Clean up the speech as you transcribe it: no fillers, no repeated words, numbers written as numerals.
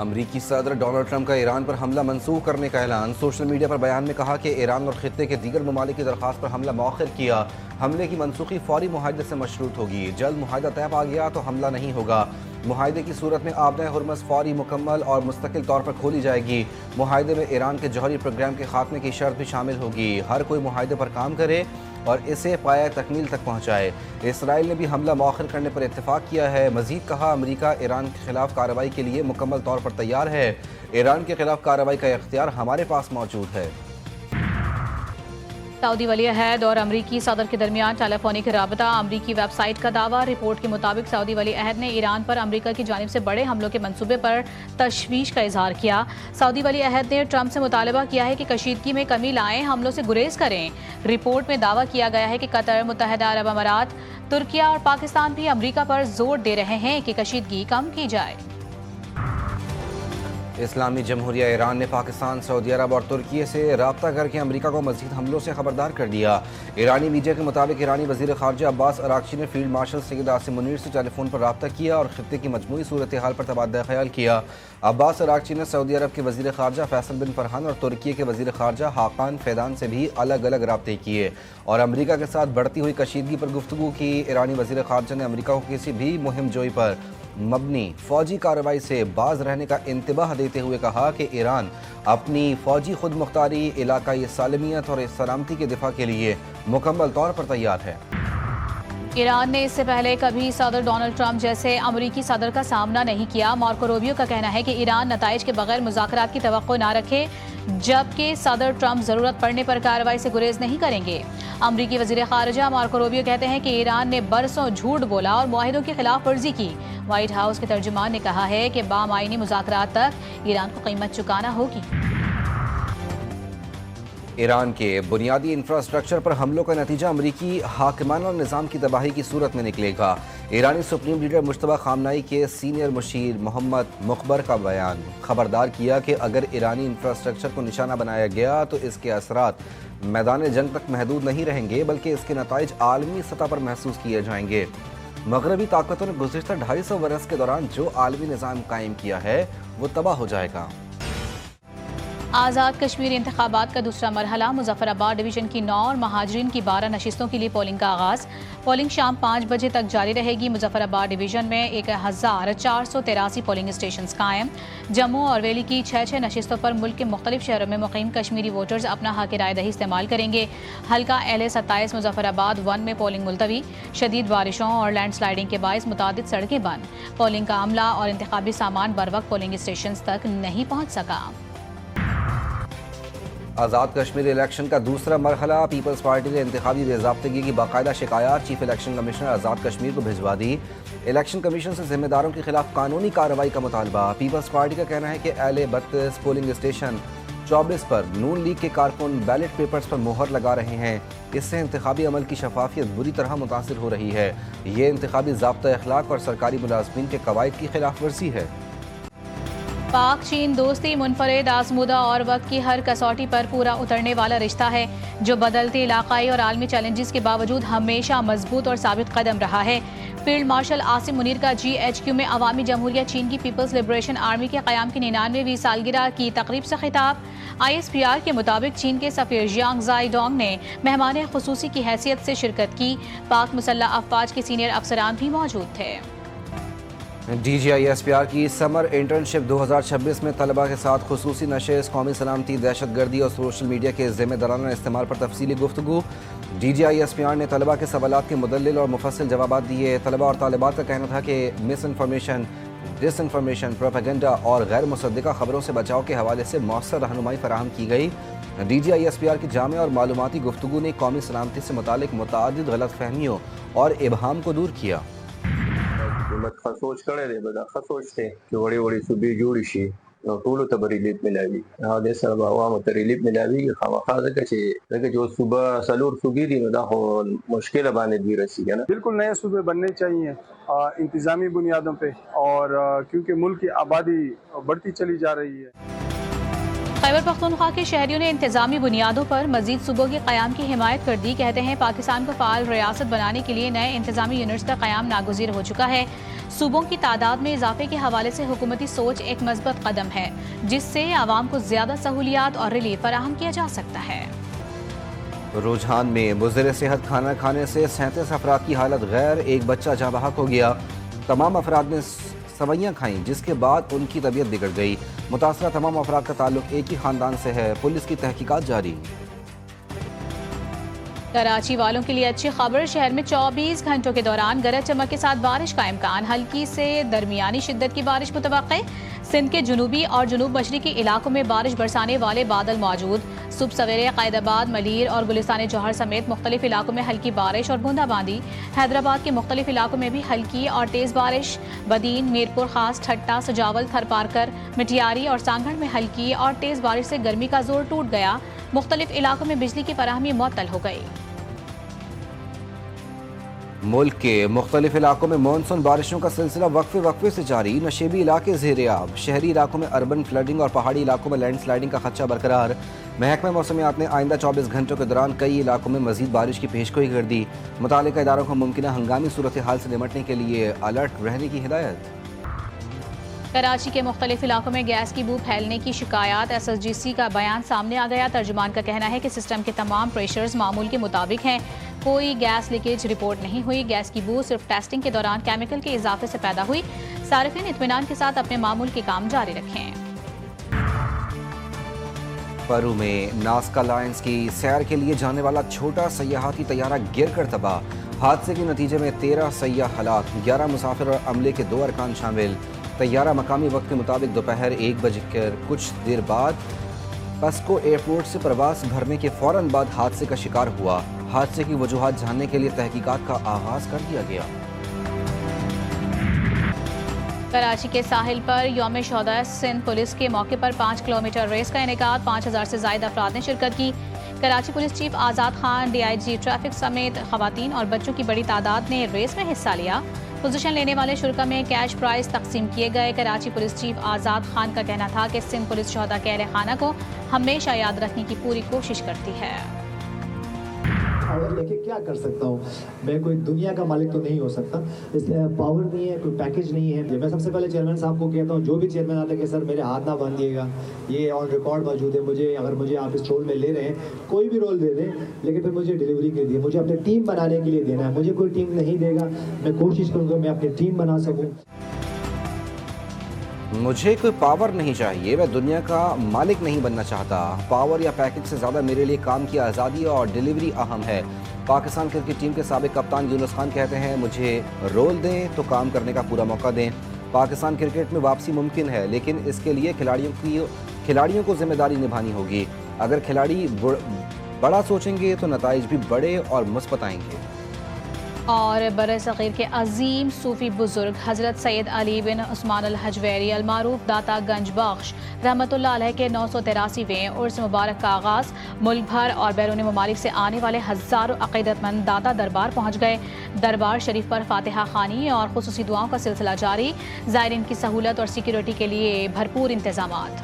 امریکی صدر Donald Trump کا ایران پر حملہ منسوخ کرنے کا اعلان۔ سوشل میڈیا پر بیان میں کہا کہ ایران اور خطے کے دیگر ممالک کی درخواست پر حملہ مؤخر کیا۔ حملے کی منسوخی فوری معاہدے سے مشروط ہوگی۔ جلد معاہدہ طے پا گیا تو حملہ نہیں ہوگا۔ معاہدے کی صورت میں آبدۂ ہرمز فوری، مکمل اور مستقل طور پر کھولی جائے گی۔ معاہدے میں ایران کے جوہری پروگرام کے خاتمے کی شرط بھی شامل ہوگی۔ ہر کوئی معاہدے پر کام کرے اور اسے پایۂ تکمیل تک پہنچائے۔ اسرائیل نے بھی حملہ مؤخر کرنے پر اتفاق کیا ہے۔ مزید کہا، امریکہ ایران کے خلاف کارروائی کے لیے مکمل طور پر تیار ہے۔ ایران کے خلاف کارروائی کا اختیار ہمارے پاس موجود ہے۔ سعودی ولی عہد اور امریکی صدر کے درمیان ٹیلی فونک رابطہ۔ امریکی ویب سائٹ کا دعویٰ۔ رپورٹ کے مطابق سعودی ولی عہد نے ایران پر امریکہ کی جانب سے بڑے حملوں کے منصوبے پر تشویش کا اظہار کیا۔ سعودی ولی عہد نے ٹرمپ سے مطالبہ کیا ہے کہ کشیدگی میں کمی لائیں، حملوں سے گریز کریں۔ رپورٹ میں دعویٰ کیا گیا ہے کہ قطر، متحدہ عرب امارات، ترکیہ اور پاکستان بھی امریکہ پر زور دے رہے ہیں کہ کشیدگی کم کی جائے۔ اسلامی جمہوریہ ایران نے پاکستان، سعودی عرب اور ترکیے سے رابطہ کر کے امریکہ کو مزید حملوں سے خبردار کر دیا۔ ایرانی میڈیا کے مطابق ایرانی وزیر خارجہ عباس اراغچی نے فیلڈ مارشل سید عاصم منیر سے ٹیلی فون پر رابطہ کیا اور خطے کی مجموعی صورتحال پر تبادلہ خیال کیا۔ عباس اراغچی نے سعودی عرب کے وزیر خارجہ فیصل بن فرحان اور ترکیے کے وزیر خارجہ حاقان فیدان سے بھی الگ الگ رابطے کیے اور امریکہ کے ساتھ بڑھتی ہوئی کشیدگی پر گفتگو کی۔ ایرانی وزیر خارجہ نے امریکہ کو کسی بھی مہم جوئی پر مبنی فوجی کارروائی سے باز رہنے کا انتباہ دیتے ہوئے کہا کہ ایران اپنی فوجی خود مختاری، علاقائی سالمیت اور سلامتی کے دفاع کے لیے مکمل طور پر تیار ہے۔ ایران نے اس سے پہلے کبھی صدر ڈونلڈ ٹرمپ جیسے امریکی صدر کا سامنا نہیں کیا۔ مارکو روبیو کا کہنا ہے کہ ایران نتائج کے بغیر مذاکرات کی توقع نہ رکھے، جبکہ صدر ٹرمپ ضرورت پڑنے پر کارروائی سے گریز نہیں کریں گے۔ امریکی وزیر خارجہ مارکو روبیو کہتے ہیں کہ ایران نے برسوں جھوٹ بولا اور معاہدوں کی خلاف ورزی کی۔ وائٹ ہاؤس کے ترجمان نے کہا ہے کہ بامعنی مذاکرات تک ایران کو قیمت چکانا ہوگی۔ ایران کے بنیادی انفراسٹرکچر پر حملوں کا نتیجہ امریکی حاکمانہ نظام کی تباہی کی صورت میں نکلے گا۔ ایرانی سپریم لیڈر مجتبیٰ خامنہئی کے سینئر مشیر محمد مخبر کا بیان۔ خبردار کیا کہ اگر ایرانی انفراسٹرکچر کو نشانہ بنایا گیا تو اس کے اثرات میدان جنگ تک محدود نہیں رہیں گے بلکہ اس کے نتائج عالمی سطح پر محسوس کیے جائیں گے۔ مغربی طاقتوں نے گزشتہ 250 برس کے دوران جو عالمی نظام قائم کیا ہے وہ تباہ ہو جائے گا۔ آزاد کشمیر انتخابات کا دوسرا مرحلہ۔ مظفر آباد ڈویژن کی 9 اور مہاجرین کی 12 نشستوں کے لیے پولنگ کا آغاز۔ پولنگ شام 5 بجے تک جاری رہے گی۔ مظفر آباد ڈویژن میں 1483 پولنگ اسٹیشنز قائم۔ جموں اور ویلی کی 6 نشستوں پر ملک کے مختلف شہروں میں مقیم کشمیری ووٹرز اپنا حق رائے دہی استعمال کریں گے۔ حلقہ اہل 27 مظفر آباد 1 میں پولنگ ملتوی۔ شدید بارشوں اور لینڈ سلائیڈنگ کے باعث متعدد سڑکیں بند۔ پولنگ کا عملہ اور انتخابی سامان بروقت پولنگ اسٹیشنز تک نہیں پہنچ سکا۔ آزاد کشمیر الیکشن کا دوسرا مرحلہ۔ پیپلز پارٹی نے انتخابی بے ضابطگی کی باقاعدہ شکایات chief election commissioner Azad Kashmir کو بھجوا دی۔ الیکشن کمیشن سے ذمہ داروں کے خلاف قانونی کارروائی کا مطالبہ۔ پیپلز پارٹی کا کہنا ہے کہ اہل 32 پولنگ اسٹیشن 24 پر نون لیگ کے کارکن بیلٹ پیپرز پر مہر لگا رہے ہیں۔ اس سے انتخابی عمل کی شفافیت بری طرح متاثر ہو رہی ہے۔ یہ انتخابی ضابطہ اخلاق اور سرکاری ملازمین کے قواعد کی خلاف ورزی ہے۔ پاک چین دوستی منفرد، آزمودہ اور وقت کی ہر کسوٹی پر پورا اترنے والا رشتہ ہے جو بدلتے علاقائی اور عالمی چیلنجز کے باوجود ہمیشہ مضبوط اور ثابت قدم رہا ہے۔ فیلڈ مارشل عاصم منیر کا GHQ میں عوامی جمہوریہ چین کی پیپلز لبریشن آرمی کے قیام کی 99ویں سالگرہ کی تقریب سے خطاب۔ ISPR کے مطابق چین کے سفیر ژیانگ زائی ڈونگ نے مہمان خصوصی کی حیثیت سے شرکت کی۔ پاک مسلح افواج کے سینئر افسران بھی موجود تھے۔ DGISPR کی سمر انٹرنشپ 2026 میں طلبہ کے ساتھ خصوصی نشست، قومی سلامتی، دہشت گردی اور سوشل میڈیا کے ذمہ دارانہ استعمال پر تفصیلی گفتگو۔ DGISPR نے طلبہ کے سوالات کے مدلل اور مفصل جوابات دیے۔ طلبہ اور طالبات کا کہنا تھا کہ مس انفارمیشن، ڈس انفارمیشن، پروپیگنڈا اور غیر مصدقہ خبروں سے بچاؤ کے حوالے سے مؤثر رہنمائی فراہم کی گئی۔ DGISPR کی جامع اور معلوماتی گفتگو نے قومی سلامتی سے متعلق متعدد غلط فہمیوں اور ابہام کو دور کیا۔ حکومت خسوچ کړی دی، به دا خسوچ دی چې وړې وړې صوبې جوړې شي نو ټولو ته به ریلیف ملاوي. دې سره به عوامو ته ریلیف ملاویږي خامخا، ځکه چې اوس صوبه 4 صوبې دي نو دا خو مشکله باندې دوی رسېږي نه. بالکل نئے صوبے بننے چاہیے انتظامی بنیادوں پہ، اور کیونکہ ملک کی آبادی بڑھتی چلی جا رہی ہے۔ خیبر پختونخوا کے شہریوں نے انتظامی بنیادوں پر مزید صوبوں کے قیام کی حمایت کر دی. کہتے ہیں پاکستان کو فعال ریاست بنانے کے لیے نئے انتظامی یونٹس کا قیام ناگزیر ہو چکا ہے. صوبوں کی تعداد میں اضافے کے حوالے سے حکومتی سوچ ایک مثبت قدم ہے جس سے عوام کو زیادہ سہولیات اور ریلیف فراہم کیا جا سکتا ہے. رجحان میں مضر صحت کھانا کھانے سے 37 افراد کی حالت غیر، ایک بچہ جاں بحق ہو گیا. تمام افراد نے سوئیاں کھائیں جس کے بعد ان کی طبیعت بگڑ گئی. متاثرہ تمام افراد کا تعلق ایک ہی خاندان سے ہے. پولیس کی تحقیقات جاری. کراچی والوں کے لیے اچھی خبر، شہر میں 24 گھنٹوں کے دوران گرج چمک کے ساتھ بارش کا امکان. ہلکی سے درمیانی شدت کی بارش متوقع. سندھ کے جنوبی اور جنوب مشرقی علاقوں میں بارش برسانے والے بادل موجود. صبح سویرے قائد آباد، ملیر اور گلستان جوہر سمیت مختلف علاقوں میں ہلکی بارش اور بوندا باندی. حیدرآباد کے مختلف علاقوں میں بھی ہلکی اور تیز بارش. بدین، میرپور خاص، ٹھٹا، سجاول، تھر پارکر، مٹیاری اور سانگھڑ میں ہلکی اور تیز بارش سے گرمی کا زور ٹوٹ گیا. مختلف علاقوں میں بجلی کی فراہمی معطل ہو گئی. ملک کے مختلف علاقوں میں مانسون بارشوں کا سلسلہ وقفے سے جاری. نشیبی علاقے زیر آب، شہری علاقوں میں اربن فلڈنگ اور پہاڑی علاقوں میں لینڈ سلائڈنگ کا خدشہ برقرار. محکمہ موسمیات نے آئندہ 24 گھنٹوں کے دوران کئی علاقوں میں مزید بارش کی پیشگوئی کر دی. متعلقہ اداروں کو ممکنہ ہنگامی صورتحال سے نمٹنے کے لیے الرٹ رہنے کی ہدایت. کراچی کے مختلف علاقوں میں گیس کی بو پھیلنے کی شکایات. ایس ایس جی سی کا بیان سامنے آ گیا. ترجمان کا کہنا ہے کہ سسٹم کے تمام پریشرز معمول کے مطابق ہیں. کوئی گیس لیکیج رپورٹ نہیں ہوئی. گیس کی بو صرف ٹیسٹنگ کے دوران کیمیکل کے اضافے سے پیدا ہوئی. صارفین اطمینان کے ساتھ اپنے معمول کے کام جاری رکھیں. پرو میں ناسکا لائنز کی سیر کے لیے جانے والا چھوٹا سیاحتی طیارہ گر کر تباہ. حادثے کے نتیجے میں 13 سیاح ہلاک، 11 مسافر اور عملے کے 2 ارکان شامل. طیارہ مقامی وقت کے مطابق دوپہر 1 بج کر کچھ دیر بعد پسکو ایئرپورٹ سے پرواز بھرنے کے فوراً بعد حادثے کا شکار ہوا. حادثے کی وجوہات جاننے کے لیے تحقیقات کا آغاز کر دیا گیا. کراچی کے ساحل پر یوم شہداء سندھ پولیس کے موقع پر 5 کلومیٹر ریس کا انعقاد. 5000 سے زائد افراد نے شرکت کی. Karachi police chief Azad Khan, D I G traffic سمیت خواتین اور بچوں کی بڑی تعداد نے ریس میں حصہ لیا. پوزیشن لینے والے شرکا میں کیش پرائز تقسیم کیے گئے. کراچی پولیس چیف آزاد خان کا کہنا تھا کہ سندھ پولیس شہداء کے اہل خانہ کو ہمیشہ یاد رکھنے کی پوری کوشش کرتی ہے. پاور لے کے کیا کر سکتا ہوں میں؟ کوئی دنیا کا مالک تو نہیں ہو سکتا، اس لیے پاور نہیں ہے، کوئی پیکیج نہیں ہے. میں سب سے پہلے چیئرمین صاحب کو کہتا ہوں، جو بھی چیئرمین آتا ہے کہ سر میرے ہاتھ نہ باندھیے گا، یہ آن ریکارڈ موجود ہے. اگر مجھے آپ اس رول میں لے رہے ہیں، کوئی بھی رول دے دیں، لیکن پھر مجھے ڈلیوری کے لیے مجھے اپنی ٹیم بنانے کے لیے دینا ہے. مجھے کوئی ٹیم نہیں دے گا، میں کوشش کروں گا میں اپنی ٹیم بنا سکوں. مجھے کوئی پاور نہیں چاہیے، میں دنیا کا مالک نہیں بننا چاہتا. پاور یا پیکج سے زیادہ میرے لیے کام کی آزادی اور ڈلیوری اہم ہے. پاکستان کرکٹ ٹیم کے سابق کپتان یونس خان کہتے ہیں، مجھے رول دیں تو کام کرنے کا پورا موقع دیں. پاکستان کرکٹ میں واپسی ممکن ہے، لیکن اس کے لیے کھلاڑیوں کو ذمہ داری نبھانی ہوگی. اگر کھلاڑی بڑا سوچیں گے تو نتائج بھی بڑے اور مثبت آئیں گے. اور برصغیر کے عظیم صوفی بزرگ حضرت سید علی بن عثمان الحجویری المعروف داتا گنج بخش رحمۃ اللہ علیہ کے 983ویں عرس مبارک کا آغاز. ملک بھر اور بیرون ممالک سے آنے والے ہزاروں عقیدت مند داتا دربار پہنچ گئے. دربار شریف پر فاتحہ خوانی اور خصوصی دعاؤں کا سلسلہ جاری. زائرین کی سہولت اور سیکیورٹی کے لیے بھرپور انتظامات.